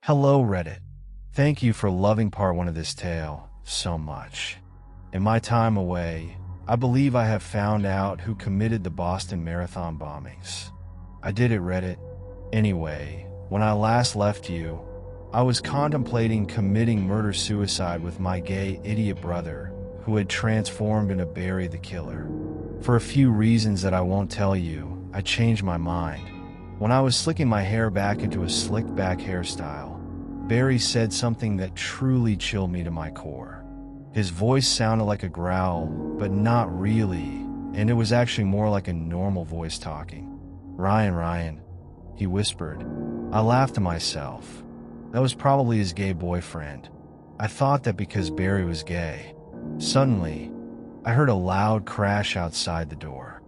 Hello Reddit. Thank you for loving part 1 of this tale so much. In my time away, I believe I have found out who committed the Boston Marathon bombings. I did it, Reddit. Anyway, when I last left you, I was contemplating committing murder-suicide with my gay idiot brother, who had transformed into Barry the Killer. For a few reasons that I won't tell you, I changed my mind. When I was slicking my hair back into a slicked back hairstyle, Barry said something that truly chilled me to my core. His voice sounded like a growl, but not really, and it was actually more like a normal voice talking. Ryan, he whispered. I laughed to myself. That was probably his gay boyfriend. I thought that because Barry was gay. Suddenly, I heard a loud crash outside the door.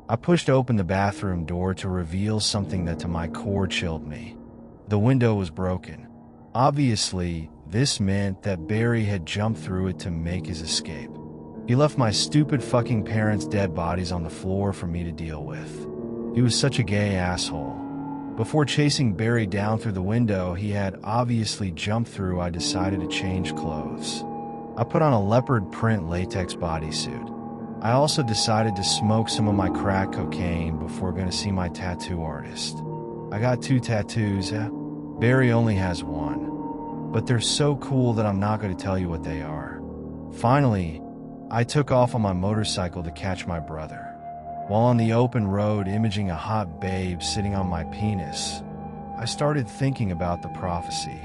I pushed open the bathroom door to reveal something that to my core chilled me. The window was broken. Obviously, this meant that Barry had jumped through it to make his escape. He left my stupid fucking parents' dead bodies on the floor for me to deal with. He was such a gay asshole. Before chasing Barry down through the window he had obviously jumped through, I decided to change clothes. I put on a leopard print latex bodysuit. I also decided to smoke some of my crack cocaine before going to see my tattoo artist. I got 2 tattoos. Barry only has 1. But they're so cool that I'm not going to tell you what they are. Finally, I took off on my motorcycle to catch my brother. While on the open road imaging a hot babe sitting on my penis, I started thinking about the prophecy.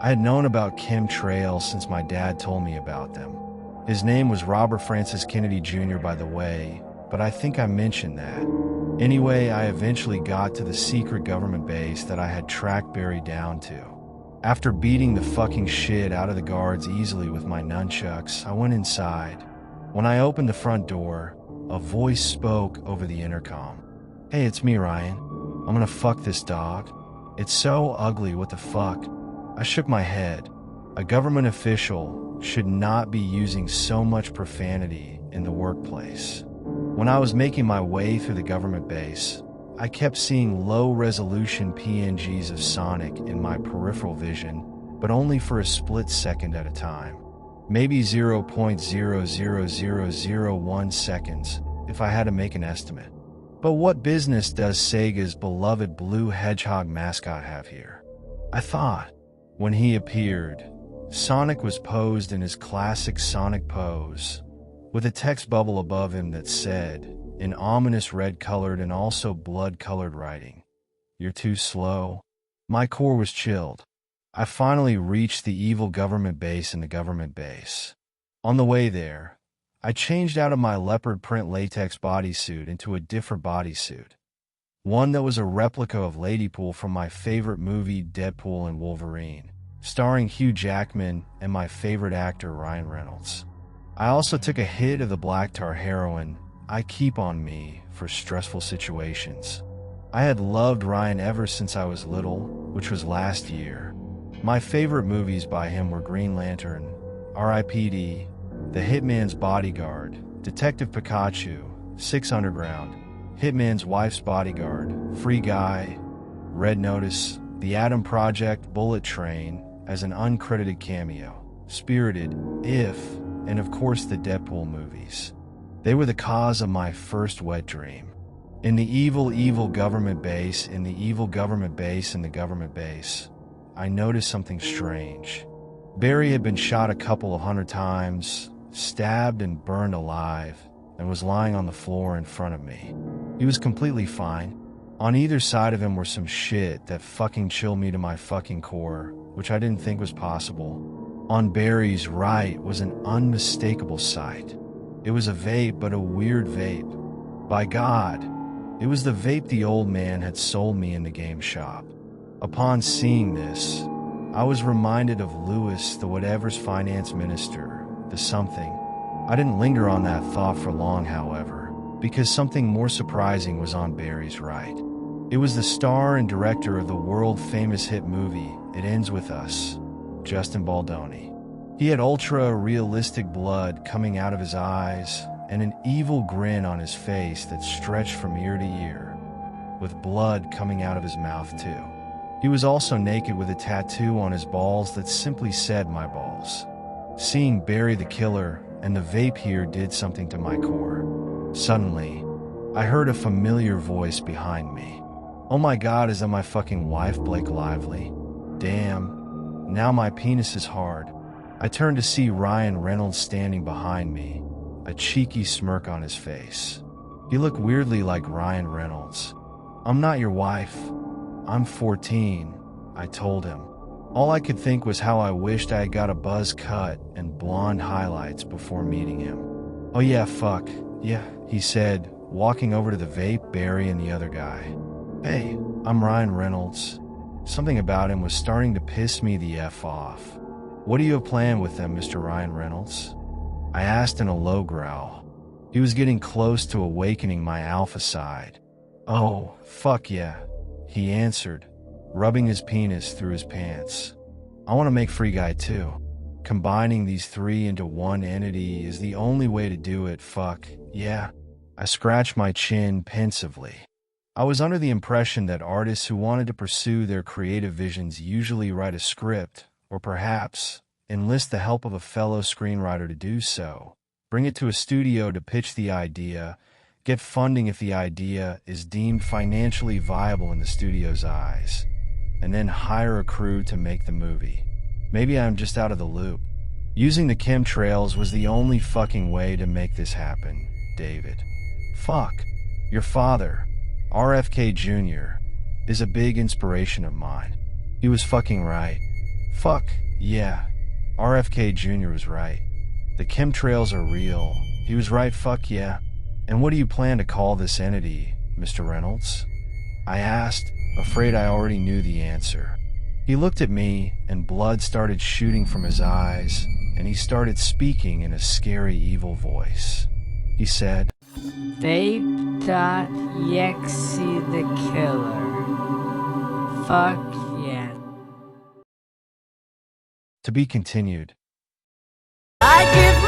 I had known about chemtrails since my dad told me about them. His name was Robert Francis Kennedy Jr., by the way, but I think I mentioned that. Anyway, I eventually got to the secret government base that I had tracked Barry down to. After beating the fucking shit out of the guards easily with my nunchucks, I went inside. When I opened the front door, a voice spoke over the intercom. Hey, it's me, Ryan. I'm gonna fuck this dog. It's so ugly, what the fuck? I shook my head. A government official should not be using so much profanity in the workplace. When I was making my way through the government base, I kept seeing low-resolution PNGs of Sonic in my peripheral vision, but only for a split second at a time. Maybe 0.00001 seconds, if I had to make an estimate. But what business does Sega's beloved blue hedgehog mascot have here? I thought. When he appeared, Sonic was posed in his classic Sonic pose, with a text bubble above him that said, in ominous red-colored and also blood-colored writing, "You're too slow." My core was chilled. I finally reached the evil government base in the government base. On the way there, I changed out of my leopard print latex bodysuit into a different bodysuit. One that was a replica of Ladypool from my favorite movie Deadpool and Wolverine, starring Hugh Jackman and my favorite actor Ryan Reynolds. I also took a hit of the black tar heroin I keep on me for stressful situations. I had loved Ryan ever since I was little, which was last year. My favorite movies by him were Green Lantern, R.I.P.D., The Hitman's Bodyguard, Detective Pikachu, 6 Underground, Hitman's Wife's Bodyguard, Free Guy, Red Notice, The Atom Project, Bullet Train, as an uncredited cameo, Spirited, If, and of course the Deadpool movies. They were the cause of my first wet dream. In the evil government base, in the government base, I noticed something strange. Barry had been shot a couple of 100 times, stabbed and burned alive, and was lying on the floor in front of me. He was completely fine. On either side of him were some shit that fucking chilled me to my fucking core, which I didn't think was possible. On Barry's right was an unmistakable sight. It was a vape, but a weird vape. By God, it was the vape the old man had sold me in the game shop. Upon seeing this, I was reminded of Lewis, the whatever's finance minister, the something. I didn't linger on that thought for long, however, because something more surprising was on Barry's right. It was the star and director of the world-famous hit movie, It Ends With Us, Justin Baldoni. He had ultra-realistic blood coming out of his eyes and an evil grin on his face that stretched from ear to ear, with blood coming out of his mouth too. He was also naked with a tattoo on his balls that simply said "my balls." Seeing Barry the Killer and the vape here did something to my core. Suddenly, I heard a familiar voice behind me. Oh my god, is that my fucking wife, Blake Lively? Damn, now my penis is hard. I turned to see Ryan Reynolds standing behind me, a cheeky smirk on his face. He looked weirdly like Ryan Reynolds. "I'm not your wife. I'm 14, I told him. All I could think was how I wished I had got a buzz cut and blonde highlights before meeting him. "Oh yeah, fuck, yeah," he said, walking over to the vape, Barry, and the other guy. "Hey, I'm Ryan Reynolds." Something about him was starting to piss me the F off. "What do you have planned with them, Mr. Ryan Reynolds?" I asked in a low growl. He was getting close to awakening my alpha side. "Oh, fuck yeah," he answered, rubbing his penis through his pants. "I want to make Free Guy too. Combining these three into one entity is the only way to do it, fuck yeah." I scratched my chin pensively. I was under the impression that artists who wanted to pursue their creative visions usually write a script, or perhaps enlist the help of a fellow screenwriter to do so, bring it to a studio to pitch the idea, get funding if the idea is deemed financially viable in the studio's eyes, and then hire a crew to make the movie. Maybe I'm just out of the loop. Using the chemtrails was the only fucking way to make this happen, David. Fuck. Your father, RFK Jr., is a big inspiration of mine. He was fucking right. Fuck, yeah. RFK Jr. was right. The chemtrails are real. He was right, fuck yeah. And what do you plan to call this entity, Mr. Reynolds? I asked, afraid I already knew the answer. He looked at me, and blood started shooting from his eyes, and he started speaking in a scary, evil voice. He said, Vape.EXE the Killer. Fuck yeah. To be continued. I give